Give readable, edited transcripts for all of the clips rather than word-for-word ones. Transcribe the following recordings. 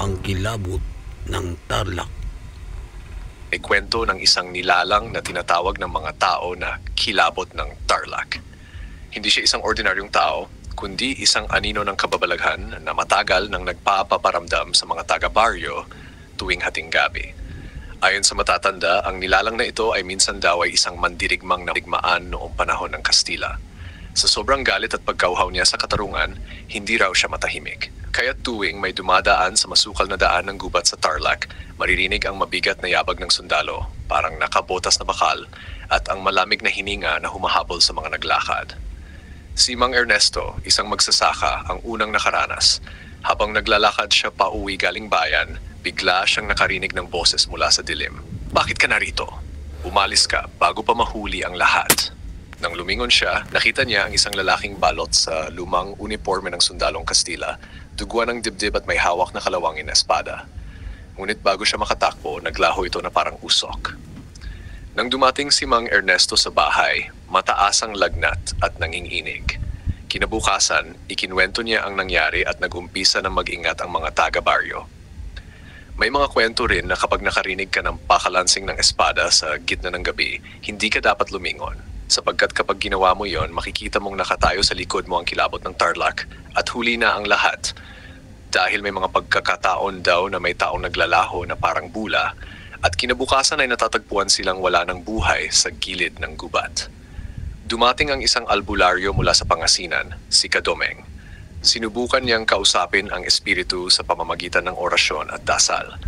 ang kilabot ng Tarlac. Ay kwento ng isang nilalang na tinatawag ng mga tao na kilabot ng Tarlac. Hindi siya isang ordinaryong tao, kundi isang anino ng kababalaghan na matagal nang nagpapaparamdam sa mga taga-baryo tuwing hating gabi. Ayon sa matatanda, ang nilalang na ito ay minsan daw ay isang mandirigmang nadigmaan noong panahon ng Kastila. Sa sobrang galit at pagkauhaw niya sa katarungan, hindi raw siya matahimik. Kaya tuwing may dumadaan sa masukal na daan ng gubat sa Tarlac, maririnig ang mabigat na yabag ng sundalo, parang nakabotas na bakal, at ang malamig na hininga na humahabol sa mga naglakad. Si Mang Ernesto, isang magsasaka, ang unang nakaranas. Habang naglalakad siya pa uwi galing bayan, bigla siyang nakarinig ng boses mula sa dilim. "Bakit ka narito? Umalis ka bago pa mahuli ang lahat." Nang lumingon siya, nakita niya ang isang lalaking balot sa lumang uniforme ng sundalong Kastila, duguan ng dibdib at may hawak na kalawangin na espada. Ngunit bago siya makatakbo, naglaho ito na parang usok. Nang dumating si Mang Ernesto sa bahay, mataas ang lagnat at nanginginig. Kinabukasan, ikinwento niya ang nangyari at nag-umpisa na mag-ingat ang mga taga-baryo. May mga kwento rin na kapag nakarinig ka ng pakalansing ng espada sa gitna ng gabi, hindi ka dapat lumingon. Sapagkat kapag ginawa mo yon, makikita mong nakatayo sa likod mo ang kilabot ng Tarlac at huli na ang lahat. Dahil may mga pagkakataon daw na may taong naglalaho na parang bula at kinabukasan ay natatagpuan silang wala ng buhay sa gilid ng gubat. Dumating ang isang albularyo mula sa Pangasinan, si Kadomeng. Sinubukan niyang kausapin ang espiritu sa pamamagitan ng orasyon at dasal.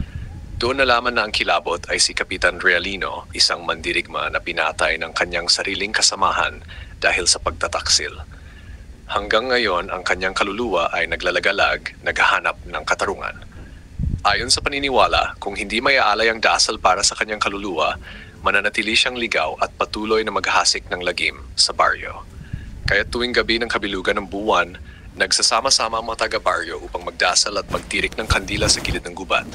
Doon nalaman na ang kilabot ay si Kapitan Realino, isang mandirigma na pinatay ng kanyang sariling kasamahan dahil sa pagtataksil. Hanggang ngayon, ang kanyang kaluluwa ay naglalagalag, naghahanap ng katarungan. Ayon sa paniniwala, kung hindi may aalay ang dasal para sa kanyang kaluluwa, mananatili siyang ligaw at patuloy na maghahasik ng lagim sa baryo. Kaya tuwing gabi ng kabilugan ng buwan, nagsasama-sama ang mga taga-baryo upang magdasal at magtirik ng kandila sa gilid ng gubat.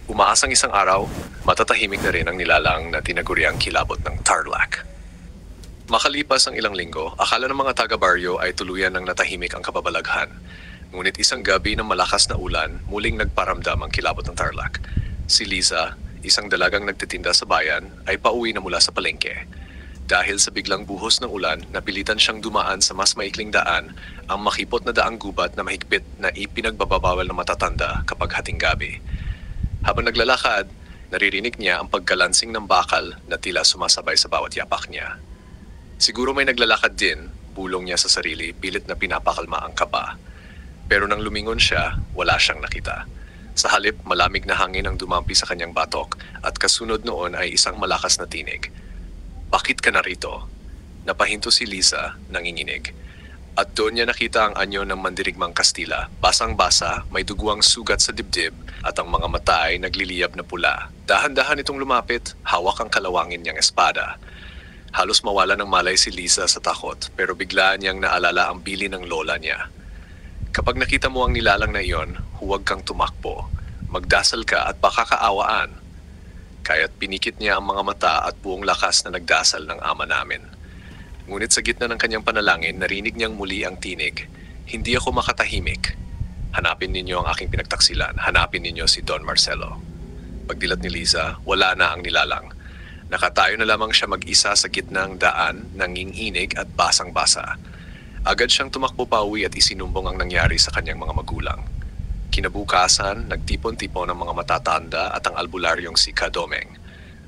Umaasang isang araw, matatahimik na rin ang nilalang na tinaguriang kilabot ng Tarlac. Makalipas ang ilang linggo, akala ng mga taga-baryo ay tuluyan ng natahimik ang kababalaghan. Ngunit isang gabi ng malakas na ulan, muling nagparamdam ang kilabot ng Tarlac. Si Liza, isang dalagang nagtitinda sa bayan, ay pauwi na mula sa palengke. Dahil sa biglang buhos ng ulan, napilitan siyang dumaan sa mas maikling daan, ang makipot na daang gubat na mahigpit na ipinagbabawal ng matatanda kapag hating gabi. Habang naglalakad, naririnig niya ang pagkalansing ng bakal na tila sumasabay sa bawat yapak niya. Siguro may naglalakad din, bulong niya sa sarili, pilit na pinapakalma ang kaba. Pero nang lumingon siya, wala siyang nakita. Sa halip, malamig na hangin ang dumampi sa kanyang batok at kasunod noon ay isang malakas na tinig. "Bakit ka narito?" Napahinto si Liza, nanginginig. At doon niya nakita ang anyo ng mandirigmang Kastila. Basang-basa, may duguang sugat sa dibdib at ang mga mata ay nagliliyab na pula. Dahan-dahan itong lumapit, hawak ang kalawangin niyang espada. Halos mawala ng malay si Liza sa takot, pero bigla niyang naalala ang bili ng lola niya. Kapag nakita mo ang nilalang na iyon, huwag kang tumakbo. Magdasal ka at baka kaawaan. Kaya't pinikit niya ang mga mata at buong lakas na nagdasal ng ama namin. Ngunit sa gitna ng kanyang panalangin, narinig niyang muli ang tinig. "Hindi ako makatahimik. Hanapin ninyo ang aking pinagtaksilan. Hanapin ninyo si Don Marcelo." Pagdilat ni Liza, wala na ang nilalang. Nakatayo na lamang siya mag-isa sa gitna ng daan, nanginginig at basang-basa. Agad siyang tumakbo pauwi at isinumbong ang nangyari sa kanyang mga magulang. Kinabukasan, nagtipon-tipon ang mga matatanda at ang albularyong si Kadomeng.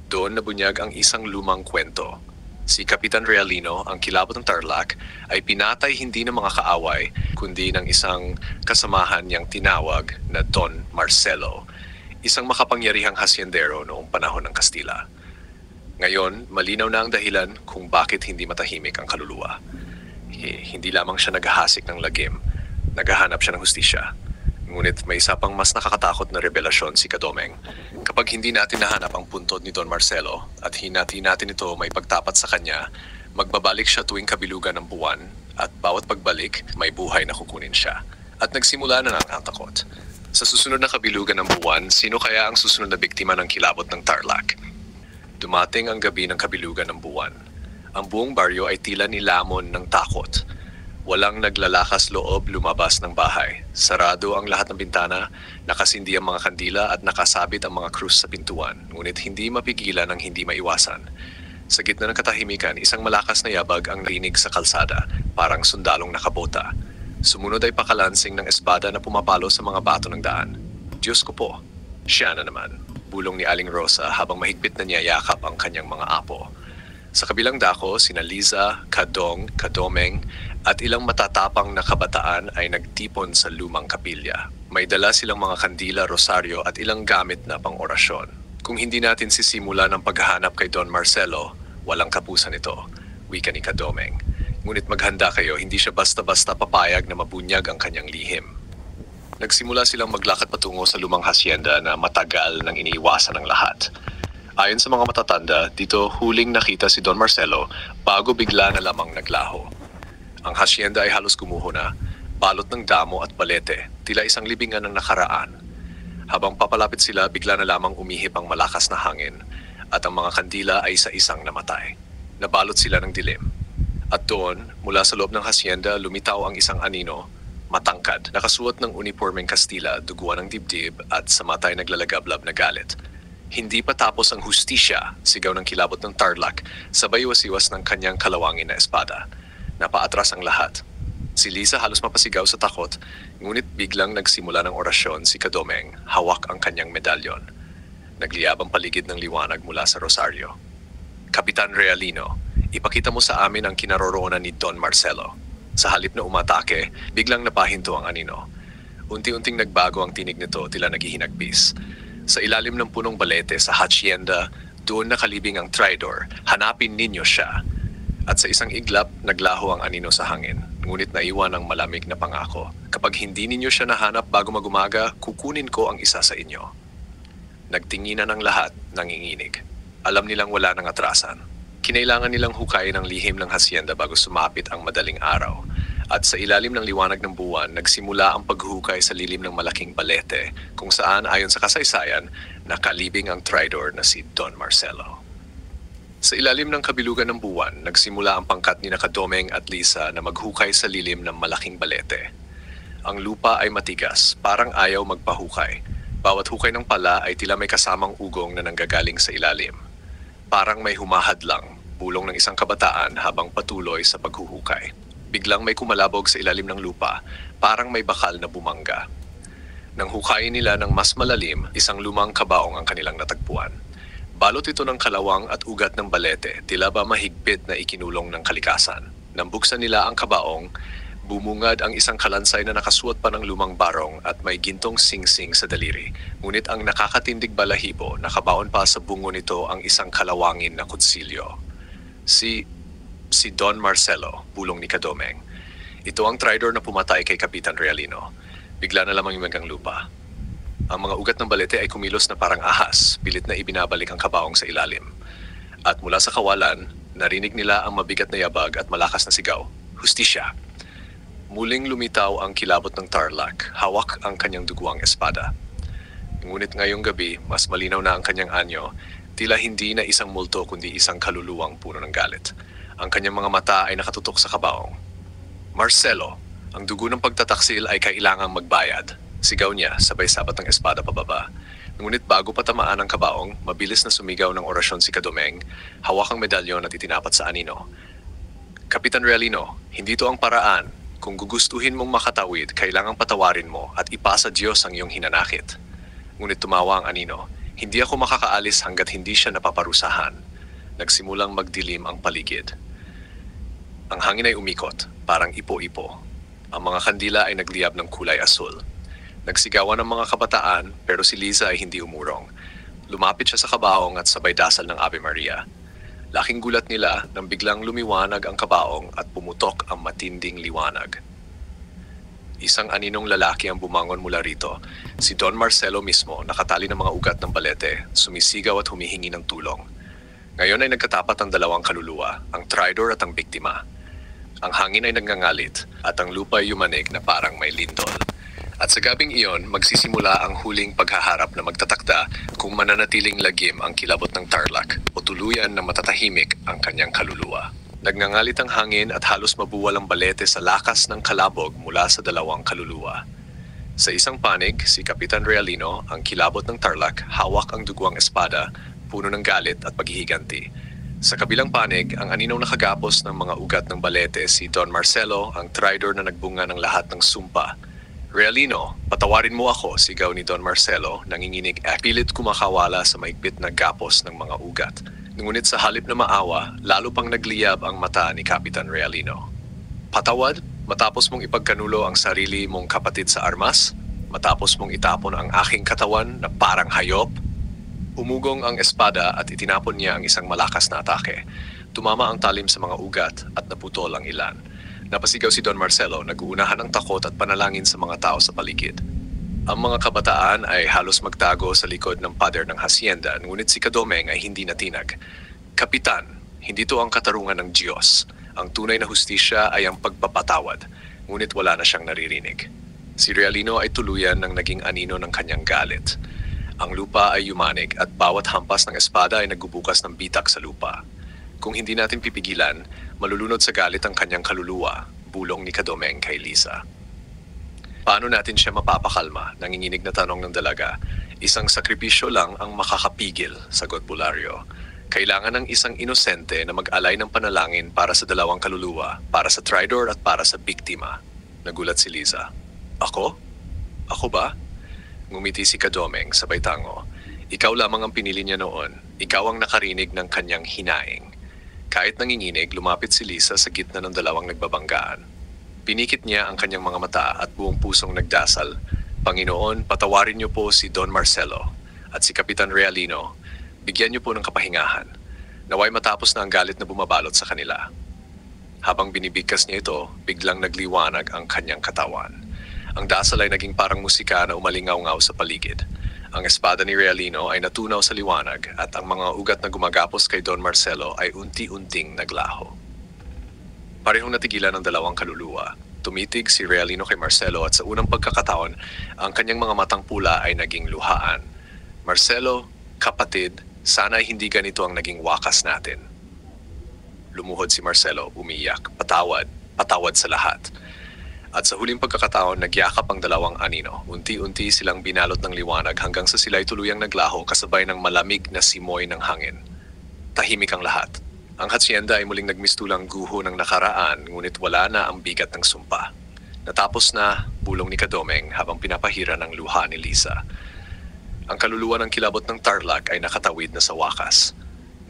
Doon nabunyag ang isang lumang kwento. Si Kapitan Realino, ang kilabot ng Tarlac, ay pinatay hindi ng mga kaaway, kundi ng isang kasamahan niyang tinawag na Don Marcelo, isang makapangyarihang hasyendero noong panahon ng Kastila. Ngayon, malinaw na ang dahilan kung bakit hindi matahimik ang kaluluwa. Hindi lamang siya naghahasik ng lagim, naghahanap siya ng hustisya. Ngunit may isa pang mas nakakatakot na revelasyon si Kadomeng. Kapag hindi natin nahanap ang puntod ni Don Marcelo at hinati natin ito may pagtapat sa kanya, magbabalik siya tuwing kabilugan ng buwan at bawat pagbalik may buhay na kukunin siya. At nagsimula na ang takot. Sa susunod na kabilugan ng buwan, sino kaya ang susunod na biktima ng kilabot ng Tarlac? Dumating ang gabi ng kabilugan ng buwan. Ang buong baryo ay tila nilamon ng takot. Walang naglalakas loob lumabas ng bahay. Sarado ang lahat ng bintana, nakasindi ang mga kandila at nakasabit ang mga krus sa pintuan, ngunit hindi mapigilan ang hindi maiwasan. Sa gitna ng katahimikan, isang malakas na yabag ang narinig sa kalsada, parang sundalong nakabota. Sumunod ay pakalansing ng espada na pumapalo sa mga bato ng daan. Diyos ko po, siya na naman, bulong ni Aling Rosa habang mahigpit na niyayakap ang kanyang mga apo. Sa kabilang dako, sina Liza, Kadong, Kadomeng at ilang matatapang na kabataan ay nagtipon sa lumang kapilya. May dala silang mga kandila, rosaryo at ilang gamit na pang-orasyon. Kung hindi natin sisimula ng paghahanap kay Don Marcelo, walang kapusan ito, wika ni Kadomeng. Ngunit maghanda kayo, hindi siya basta-basta papayag na mabunyag ang kanyang lihim. Nagsimula silang maglakad patungo sa lumang hasyenda na matagal nang iniiwasan ng lahat. Ayon sa mga matatanda, dito huling nakita si Don Marcelo bago bigla na lamang naglaho. Ang hasyenda ay halos gumuho na, balot ng damo at balete, tila isang libingan ng nakaraan. Habang papalapit sila, bigla na lamang umihip ang malakas na hangin at ang mga kandila ay isa-isang namatay. Nabalot sila ng dilim. At doon, mula sa loob ng hasyenda, lumitaw ang isang anino, matangkad, nakasuot ng unipormeng Kastila, duguan ng dibdib at sa matay naglalagablab na galit. Hindi pa tapos ang hustisya, sigaw ng kilabot ng Tarlac, sabay wasiwas ng kanyang kalawangin na espada. Napaatras ang lahat. Si Liza halos mapasigaw sa takot, ngunit biglang nagsimula ng orasyon si Kadomeng, hawak ang kanyang medalyon. Nagliyab ang paligid ng liwanag mula sa rosaryo. Kapitan Realino, ipakita mo sa amin ang kinaroroonan ni Don Marcelo. Sa halip na umatake, biglang napahinto ang anino. Unti-unting nagbago ang tinig nito, tila naghihinagpis. Sa ilalim ng punong balete sa hacienda, doon nakalibing ang Tridor. Hanapin ninyo siya. At sa isang iglap, naglaho ang anino sa hangin. Ngunit naiwan ang malamig na pangako. Kapag hindi ninyo siya nahanap bago magumaga, kukunin ko ang isa sa inyo. Nagtinginan ang lahat, nanginginig. Alam nilang wala nang atrasan. Kinailangan nilang hukayin ang lihim ng hacienda bago sumapit ang madaling araw. At sa ilalim ng liwanag ng buwan, nagsimula ang paghukay sa lilim ng malaking balete, kung saan ayon sa kasaysayan, nakalibing ang Tridor na si Don Marcelo. Sa ilalim ng kabilugan ng buwan, nagsimula ang pangkat ni Kadomeng at Liza na maghukay sa lilim ng malaking balete. Ang lupa ay matigas, parang ayaw magpahukay. Bawat hukay ng pala ay tila may kasamang ugong na nanggagaling sa ilalim. Parang may humahadlang, bulong ng isang kabataan habang patuloy sa paghuhukay. Biglang may kumalabog sa ilalim ng lupa, parang may bakal na bumangga. Nang hukayin nila ng mas malalim, isang lumang kabaong ang kanilang natagpuan. Balot ito ng kalawang at ugat ng balete, tila ba mahigpit na ikinulong ng kalikasan. Nang buksan nila ang kabaong, bumungad ang isang kalansay na nakasuot pa ng lumang barong at may gintong singsing sa daliri. Ngunit ang nakakatindig balahibo, nakabaon pa sa bungo nito ang isang kalawangin na kutsilyo. Si Don Marcelo, bulong ni Kadomeng. Ito ang Tridor na pumatay kay Kapitan Realino. Bigla na lamang yumagang lupa. Ang mga ugat ng balete ay kumilos na parang ahas, pilit na ibinabalik ang kabaong sa ilalim. At mula sa kawalan, narinig nila ang mabigat na yabag at malakas na sigaw, "Hustisya!" Muling lumitaw ang kilabot ng Tarlac, hawak ang kanyang duguang espada. Ngunit ngayong gabi, mas malinaw na ang kanyang anyo, tila hindi na isang multo kundi isang kaluluwang puno ng galit. Ang kanyang mga mata ay nakatutok sa kabaong. "Marcelo, ang dugo ng pagtataksil ay kailangang magbayad." Sigaw niya, sabay sabat ng espada pababa. Ngunit bago patamaan ang kabaong, mabilis na sumigaw ng orasyon si Kadomeng, hawak ang medalyon at itinapat sa anino. "Kapitan Realino, hindi ito ang paraan. Kung gugustuhin mong makatawid, kailangang patawarin mo at ipasa Diyos ang iyong hinanakit." Ngunit tumawa ang anino, "Hindi ako makakaalis hanggat hindi siya napaparusahan." Nagsimulang magdilim ang paligid. Ang hangin ay umikot, parang ipo-ipo. Ang mga kandila ay nagliyab ng kulay asul. Nagsigawan ang mga kabataan, pero si Liza ay hindi umurong. Lumapit siya sa kabaong at sabay dasal ng Ave Maria. Laking gulat nila nang biglang lumiwanag ang kabaong at pumutok ang matinding liwanag. Isang aninong lalaki ang bumangon mula rito. Si Don Marcelo mismo, nakatali ng mga ugat ng balete, sumisigaw at humihingi ng tulong. Ngayon ay nagkatapat ang dalawang kaluluwa, ang Tridor at ang biktima. Ang hangin ay nagngangalit at ang lupa ay yumanig na parang may lindol. At sa gabing iyon, magsisimula ang huling paghaharap na magtatakda kung mananatiling lagim ang kilabot ng Tarlac o tuluyan na matatahimik ang kanyang kaluluwa. Nagngangalit ang hangin at halos mabuwal ang balete sa lakas ng kalabog mula sa dalawang kaluluwa. Sa isang panig, si Kapitan Realino, ang kilabot ng Tarlac, hawak ang duguang espada, puno ng galit at paghihiganti. Sa kabilang panig, ang aninong nakagapos ng mga ugat ng balete, si Don Marcelo, ang tridor na nagbunga ng lahat ng sumpa. Realino, patawarin mo ako, sigaw ni Don Marcelo, nanginginig pilit kumakawala sa maigpit na gapos ng mga ugat. Ngunit sa halip na maawa, lalo pang nagliyab ang mata ni Kapitan Realino. Patawad, matapos mong ipagkanulo ang sarili mong kapatid sa armas? Matapos mong itapon ang aking katawan na parang hayop? Umugong ang espada at itinapon niya ang isang malakas na atake. Tumama ang talim sa mga ugat at naputol ang ilan. Napasigaw si Don Marcelo, nag-uunahan ng takot at panalangin sa mga tao sa paligid. Ang mga kabataan ay halos magtago sa likod ng pader ng hacienda, ngunit si Kadomeng ay hindi natinag. Kapitan, hindi to ang katarungan ng Diyos. Ang tunay na hustisya ay ang pagpapatawad, ngunit wala na siyang naririnig. Si Realino ay tuluyan ng naging anino ng kanyang galit. Ang lupa ay yumanig at bawat hampas ng espada ay nagbubukas ng bitak sa lupa. Kung hindi natin pipigilan, malulunod sa galit ang kanyang kaluluwa, bulong ni Kadomeng kay Lisa. Paano natin siya mapapakalma? Nanginginig na tanong ng dalaga. Isang sakripisyo lang ang makakapigil, sagot Bulario. Kailangan ng isang inosente na mag-alay ng panalangin para sa dalawang kaluluwa, para sa tridor at para sa biktima. Nagulat si Lisa. Ako? Ako ba? Ngumiti si Kadomeng sabay tango. Ikaw lamang ang pinili niya noon. Ikaw ang nakarinig ng kanyang hinaing. Kahit nanginginig, lumapit si Lisa sa gitna ng dalawang nagbabanggaan. Pinikit niya ang kanyang mga mata at buong pusong nagdasal. Panginoon, patawarin niyo po si Don Marcelo at si Kapitan Realino. Bigyan niyo po ng kapahingahan. Naway matapos na ang galit na bumabalot sa kanila. Habang binibigkas niya ito, biglang nagliwanag ang kanyang katawan. Ang dasal ay naging parang musika na umalingaw-ngaw sa paligid. Ang espada ni Realino ay natunaw sa liwanag at ang mga ugat na gumagapos kay Don Marcelo ay unti-unting naglaho. Parehong natigilan ang dalawang kaluluwa. Tumitig si Realino kay Marcelo at sa unang pagkakataon, ang kanyang mga matang pula ay naging luhaan. Marcelo, kapatid, sana ay hindi ganito ang naging wakas natin. Lumuhod si Marcelo, umiyak, patawad sa lahat. At sa huling pagkakataon, nagyakap ang dalawang anino. Unti-unti silang binalot ng liwanag hanggang sa sila'y tuluyang naglaho kasabay ng malamig na simoy ng hangin. Tahimik ang lahat. Ang hacienda ay muling nagmistulang guho ng nakaraan, ngunit wala na ang bigat ng sumpa. Natapos na, bulong ni Kadomeng habang pinapahira ng luha ni Lisa. Ang kaluluwa ng kilabot ng Tarlac ay nakatawid na sa wakas.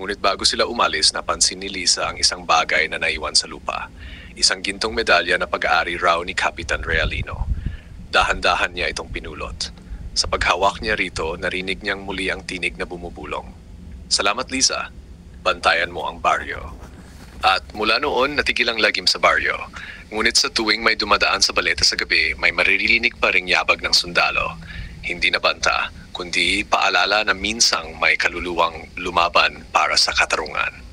Ngunit bago sila umalis, napansin ni Lisa ang isang bagay na naiwan sa lupa. Isang gintong medalya na pag-aari raw ni Kapitan Realino. Dahan-dahan niya itong pinulot. Sa paghawak niya rito, narinig niyang muli ang tinig na bumubulong. Salamat, Lisa. Bantayan mo ang baryo. At mula noon, natigil ang lagim sa baryo. Ngunit sa tuwing may dumadaan sa baleta sa gabi, may maririnig pa ring yabag ng sundalo. Hindi na banta, kundi paalala na minsang may kaluluwang lumaban para sa katarungan.